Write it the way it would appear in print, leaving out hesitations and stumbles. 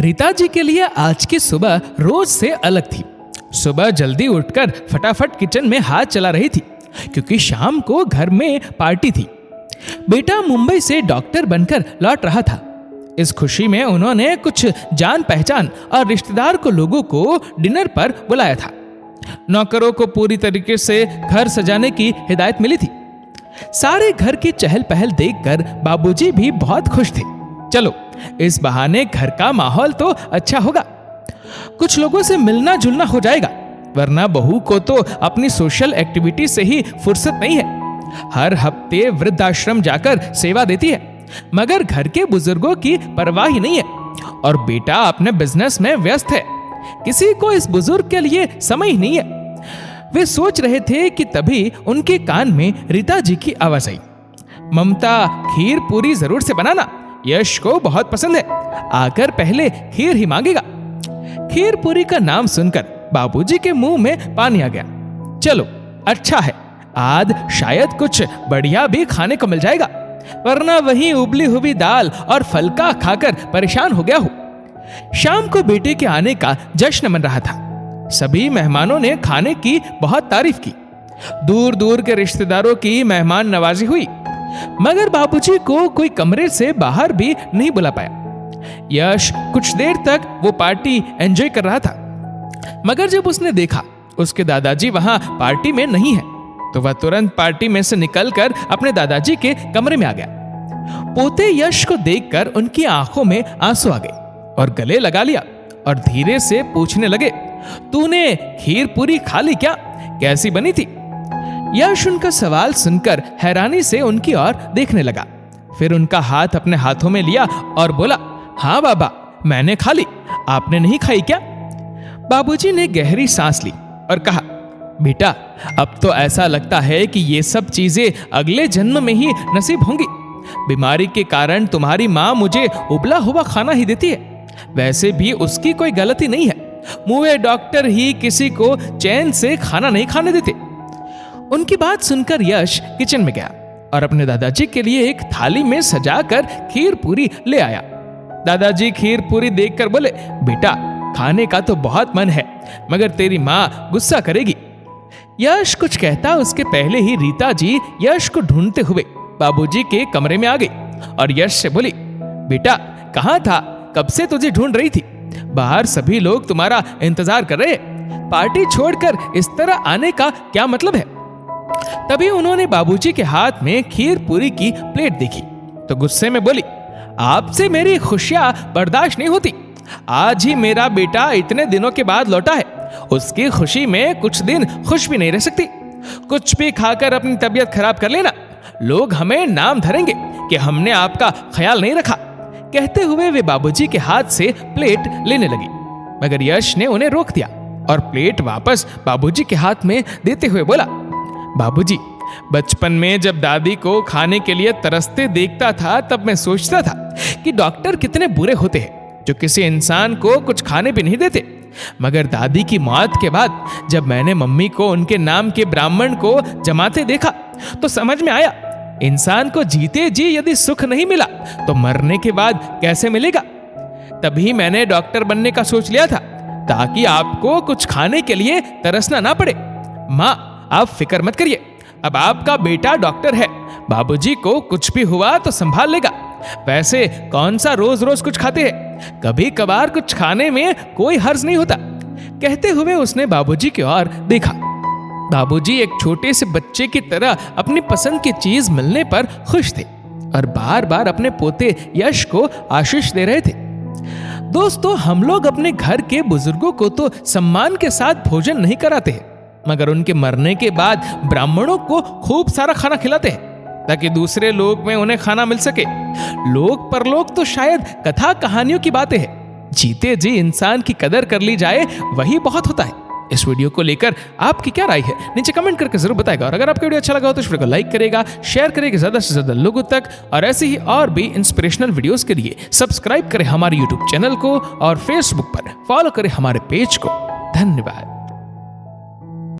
रीता जी के लिए आज की सुबह रोज से अलग थी। सुबह जल्दी उठकर फटाफट किचन में हाथ चला रही थी क्योंकि शाम को घर में पार्टी थी। बेटा मुंबई से डॉक्टर बनकर लौट रहा था। इस खुशी में उन्होंने कुछ जान पहचान और रिश्तेदार को लोगों को डिनर पर बुलाया था। नौकरों को पूरी तरीके से घर सजाने की हिदायत मिली थी। सारे घर की चहल पहल देखकर बाबूजी भी बहुत खुश थे। चलो इस बहाने घर का माहौल तो अच्छा होगा, कुछ लोगों से मिलना जुलना हो जाएगा, वरना बहू को तो अपनी सोशल एक्टिविटी से ही फुर्सत नहीं है। हर हफ्ते वृद्धाश्रम जाकर सेवा देती है, मगर घर के बुजुर्गों की परवाह ही नहीं है। और बेटा अपने बिजनेस में व्यस्त है, किसी को इस बुजुर्ग के लिए समय ही नहीं है। वे सोच रहे थे कि तभी उनके कान में रीता जी की आवाज आई। ममता, खीर पूरी जरूर से बनाना, यश को बहुत पसंद है, आकर पहले खीर ही मांगेगा। खीर पूरी का नाम सुनकर बाबूजी के मुंह में पानी आ गया। चलो अच्छा है, आज शायद कुछ बढ़िया भी खाने को मिल जाएगा, वरना वही उबली हुई दाल और फलका खाकर परेशान हो गया हूं। शाम को बेटे के आने का जश्न मन रहा था। सभी मेहमानों ने खाने की बहुत तारीफ की। दूर दूर के रिश्तेदारों की मेहमान नवाजी हुई, मगर बाबूजी को कोई कमरे से बाहर भी नहीं बुला पाया। यश कुछ देर तक वो पार्टी एंजॉय कर रहा था, मगर जब उसने देखा उसके दादाजी वहां पार्टी में नहीं है, तो वह तुरंत पार्टी में से निकलकर अपने दादाजी के कमरे में आ गया। पोते यश को देखकर उनकी आंखों में आंसू आ गए और गले लगा लिया और धीरे से पूछने लगे, तूने खीर पूरी खा ली क्या? कैसी बनी थी? यश उनका सवाल सुनकर हैरानी से उनकी ओर देखने लगा। फिर उनका हाथ अपने हाथों में लिया और बोला, हाँ बाबा, मैंने खा ली, आपने नहीं खाई क्या? बाबूजी ने गहरी सांस ली और कहा, बेटा अब तो ऐसा लगता है कि ये सब चीजें अगले जन्म में ही नसीब होंगी। बीमारी के कारण तुम्हारी माँ मुझे उबला हुआ खाना ही देती है, वैसे भी उसकी कोई गलती नहीं है। मुँहे डॉक्टर ही किसी को चैन से खाना नहीं खाने देते। उनकी बात सुनकर यश किचन में गया और अपने दादाजी के लिए एक थाली में सजाकर खीर पूरी ले आया। दादाजी खीर पूरी देखकर बोले, बेटा खाने का तो बहुत मन है, मगर तेरी माँ गुस्सा करेगी। यश कुछ कहता उसके पहले ही रीता जी यश को ढूंढते हुए बाबूजी के कमरे में आ गई और यश से बोली, बेटा कहाँ था? कब से तुझे ढूंढ रही थी, बाहर सभी लोग तुम्हारा इंतजार कर रहे हैं। पार्टी छोड़कर इस तरह आने का क्या मतलब है? तभी उन्होंने बाबूजी के हाथ में खीर पूरी की प्लेट देखी तो गुस्से में बोली, आपसे मेरी खुशियां बर्दाश्त नहीं होती। आज ही मेरा बेटा इतने दिनों के बाद लौटा है, उसकी खुशी में कुछ दिन खुश भी नहीं रह सकती। कुछ भी खाकर अपनी तबीयत खराब कर लेना, लोग हमें नाम धरेंगे कि हमने आपका ख्याल नहीं रखा। कहते हुए वे बाबूजी के हाथ से प्लेट लेने लगी, मगर यश ने उन्हें रोक दिया और प्लेट वापस बाबूजी के हाथ में देते हुए बोला, बाबूजी बचपन में जब दादी को खाने के लिए तरसते देखता था, तब मैं सोचता था कि डॉक्टर कितने बुरे होते हैं जो किसी इंसान को कुछ खाने भी नहीं देते। मगर दादी की मौत के बाद जब मैंने मम्मी को उनके नाम के ब्राह्मण को जमाते देखा तो समझ में आया, इंसान को जीते जी यदि सुख नहीं मिला तो मरने के बाद कैसे मिलेगा। तभी मैंने डॉक्टर बनने का सोच लिया था ताकि आपको कुछ खाने के लिए तरसना ना पड़े। माँ आप फिक्र मत करिए, अब आपका बेटा डॉक्टर है, बाबूजी को कुछ भी हुआ तो संभाल लेगा। वैसे कौन सा रोज रोज कुछ खाते हैं, कभी कभार कुछ खाने में कोई हर्ज नहीं होता। कहते हुए उसने बाबूजी की ओर देखा। बाबूजी एक छोटे से बच्चे की तरह अपनी पसंद की चीज मिलने पर खुश थे और बार बार अपने पोते यश को आशीष दे रहे थे। दोस्तों, हम लोग अपने घर के बुजुर्गों को तो सम्मान के साथ भोजन नहीं कराते हैं, मगर उनके मरने के बाद ब्राह्मणों को खूब सारा खाना खिलाते हैं ताकि दूसरे लोक में उन्हें खाना मिल सके। लोक परलोक तो शायद कथा कहानियों की बातें हैं, जीते जी इंसान की कदर कर ली जाए वही बहुत होता है। इस वीडियो को लेकर आपकी क्या राय है नीचे कमेंट करके जरूर बताएगा। और अगर आपको वीडियो अच्छा लगा हो तो इस वीडियो को लाइक करेगा, शेयर करेगा ज्यादा से ज्यादा लोगों तक। और ऐसे ही और भी इंस्पिरेशनल वीडियोस के लिए सब्सक्राइब करें हमारे यूट्यूब चैनल को और फेसबुक पर फॉलो करें हमारे पेज को। धन्यवाद।